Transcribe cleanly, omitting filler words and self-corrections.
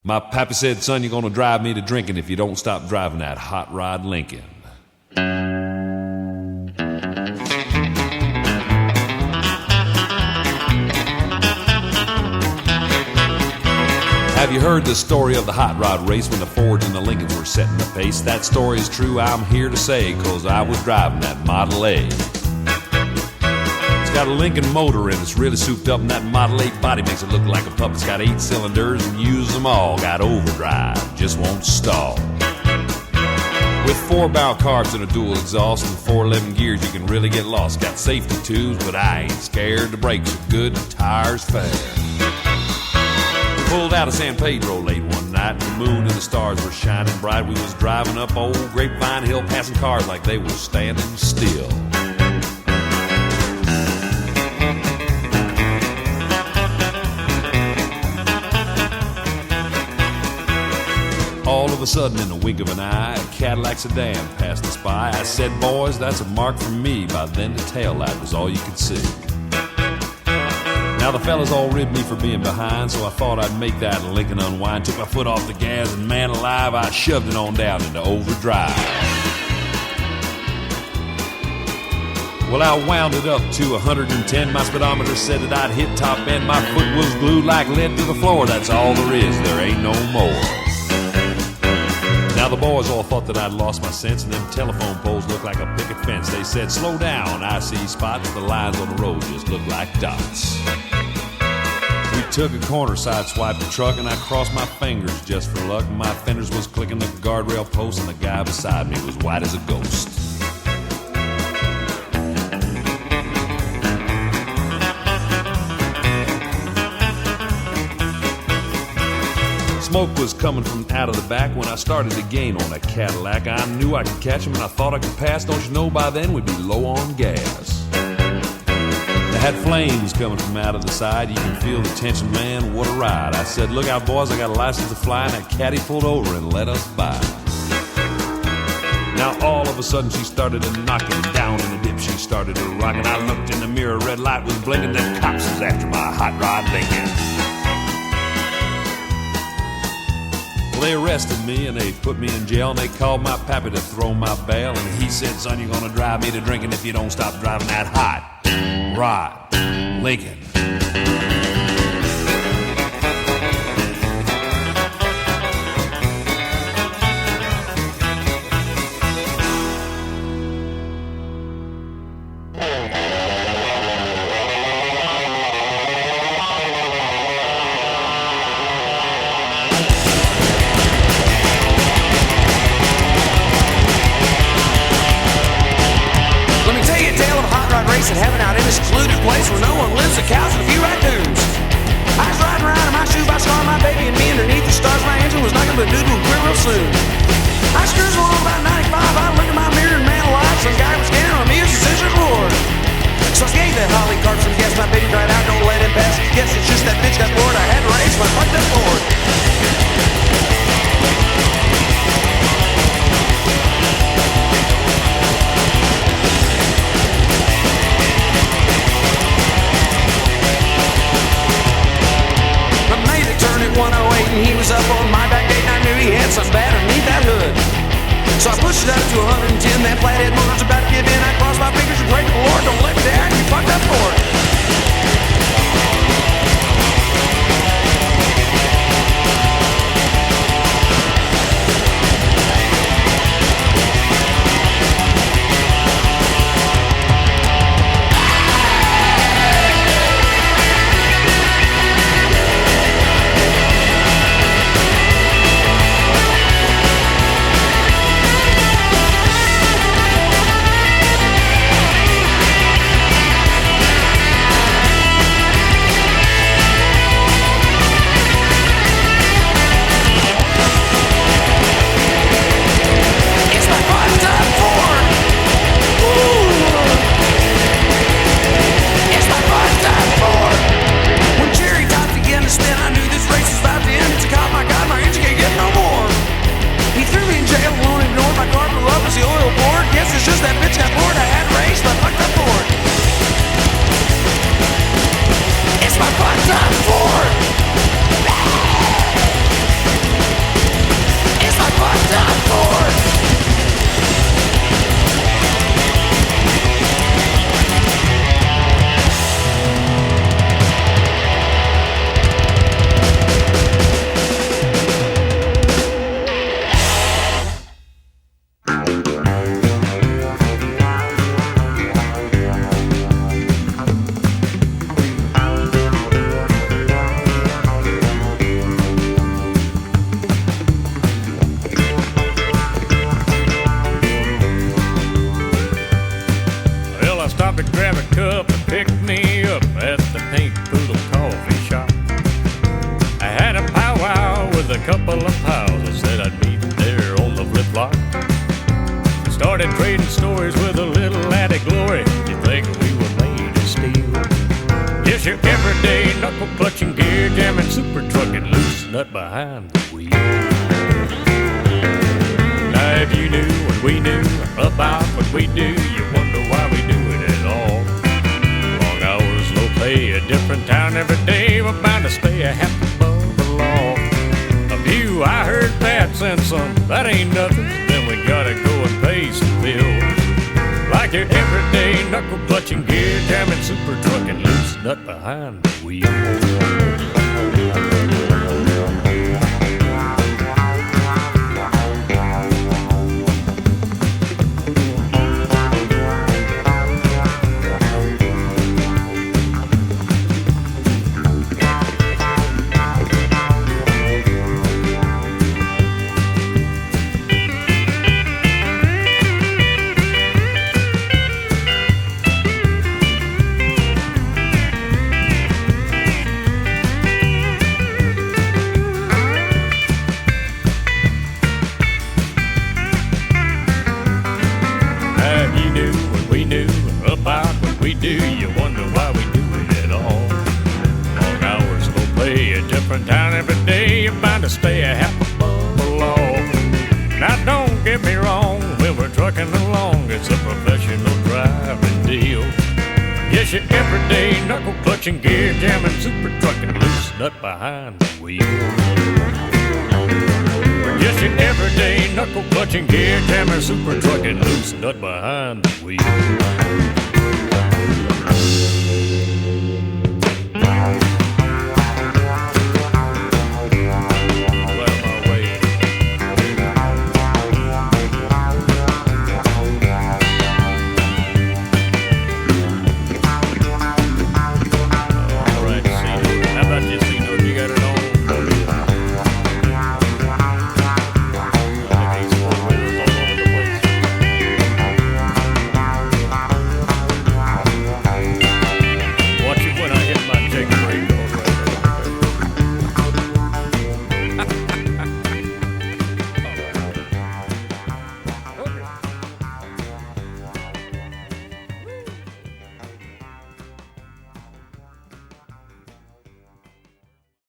My pappy said, son, you're gonna drive me to drinking if you don't stop driving that hot rod Lincoln. Have you heard the story of the hot rod race when the Fords and the Lincolns were setting the pace? That story is true, I'm here to say, 'cause I was driving that Model A. It's got a Lincoln motor and it's really souped up, and that Model 8 body makes it look like a pup. It's got 8 cylinders and use them all. Got overdrive, just won't stall. With 4 barrel carbs and a dual exhaust and 411 gears, you can really get lost. Got safety tubes, but I ain't scared. The brakes are good, the tires fair. We pulled out of San Pedro late one night, and the moon and the stars were shining bright. We was driving up old Grapevine Hill, passing cars like they were standing still. All of a sudden, in the wink of an eye, a Cadillac sedan passed us by. I said, boys, that's a mark for me. By then, the taillight was all you could see. Now, the fellas all ribbed me for being behind, so I thought I'd make that Lincoln unwind. Took my foot off the gas, and man alive, I shoved it on down into overdrive. Well, I wound it up to 110. My speedometer said that I'd hit top end. My foot was glued like lead to the floor. That's all there is, there ain't no more. Now the boys all thought that I'd lost my sense, and them telephone poles looked like a picket fence. They said, slow down, I see spots. The lines on the road just look like dots. We took a corner, sideswiped the truck, and I crossed my fingers just for luck. My fenders was clicking the guardrail post, and the guy beside me was white as a ghost. Smoke was coming from out of the back when I started to gain on that Cadillac. I knew I could catch him and I thought I could pass. Don't you know by then we'd be low on gas. They had flames coming from out of the side. You can feel the tension, man, what a ride. I said, look out, boys, I got a license to fly. And that caddy pulled over and let us by. Now all of a sudden she started to knocking down in the dip. She started to rock, and I looked in the mirror, red light was blinking. Them cops was after my hot rod Lincoln. They arrested me and they put me in jail, and they called my pappy to throw my bail. And he said, son, you're gonna drive me to drinking if you don't stop driving that hot rod Lincoln. And heaven out in a secluded place where no one lives, a cows and a few raccoons. I was riding around in my shoebox car, my baby and me underneath the stars. My engine was knocking, but dude would quit real soon. I was cruising along about 95. I looked at my mirror and man alive, some guy was standing on me as a scissors roared. So I gave that Holly cart some gas. My baby cried out, don't let him pass. Guess it's just that bitch got bored. I had to race my fucked up Ford. And he was up on my back gate, and I knew he had something bad underneath that hood. So I pushed it up to 110. That flathead motor's about to give in. I crossed my fingers and prayed to the Lord, don't let me down, you fucked up for it. with a couple of pals. I said I'd meet there on the flip-flop. Started trading stories with a little added glory. You think we were made of steel? Yes, your everyday knuckle-clutching, gear-jamming, super trucking, loose nut behind the wheel. Now if you knew what we knew about what we do, you wonder why we do it at all. Long hours, low pay, a different town every day. We're bound to stay a half above the law. A few I heard that and some, that ain't nothing. Then we gotta go and pay some bills. Like your everyday knuckle-clutching, gear-jamming, super trucking, loose nut behind the wheel. About what we do, you wonder why we do it at all. Long hours, low pay, a different town every day. You're bound to stay a half above the law. Now don't get me wrong, when we're trucking along, it's a professional driving deal. Yes, your everyday knuckle-clutching, gear-jamming, super trucking, loose nut behind the wheel. Yes, your everyday knuckle-clutching, gear-jamming, super trucking, loose nut behind the wheel.